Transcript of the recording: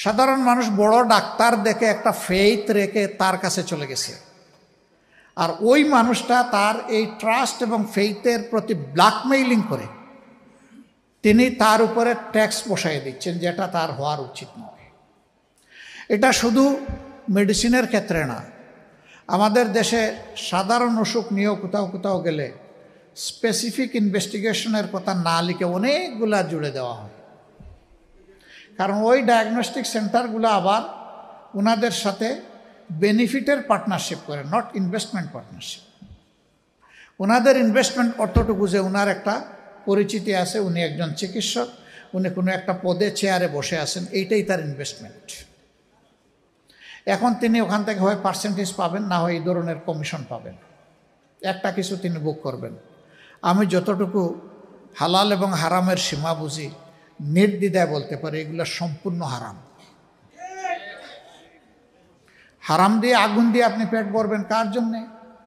সাধারণ মানুষ বড় ডাক্তার দেখে একটা ফেইথ রেখে তার কাছে চলে গেছে, আর ওই মানুষটা তার এই ট্রাস্ট এবং ফেইথের প্রতি ব্ল্যাকমেইলিং করে তিনি তার উপরে ট্যাক্স বসাই দিচ্ছেন, যেটা তার হওয়ার উচিত নয়। এটা শুধু মেডিসিনের ক্ষেত্রে না, আমাদের দেশে সাধারণ অসুখ নিয়েও কোথাও কোথাও গেলে স্পেসিফিক ইনভেস্টিগেশনের কথা না লিখে অনেকগুলা জুড়ে দেওয়া হয়, কারণ ওই ডায়াগনস্টিক সেন্টারগুলো আবার ওনাদের সাথে বেনিফিটের পার্টনারশিপ করে, নট ইনভেস্টমেন্ট পার্টনারশিপ। ওনাদের ইনভেস্টমেন্ট অতটুকু যে ওনার একটা পরিচিতি আছে, উনি একজন চিকিৎসক, উনি কোনো একটা পদে চেয়ারে বসে আছেন, এইটাই তার ইনভেস্টমেন্ট। এখন তিনি ওখান থেকে হয় পার্সেন্টেজ পাবেন, না হয় এই ধরনের কমিশন পাবেন, একটা কিছু তিনি বুক করবেন। আমি যতটুকু হালাল এবং হারামের সীমা বুঝি, নির্দ্বিধায় বলতে পারি এগুলো সম্পূর্ণ হারাম। হারাম দিয়ে আগুন দিয়ে আপনি পেট ভরবেন কার জন্যে?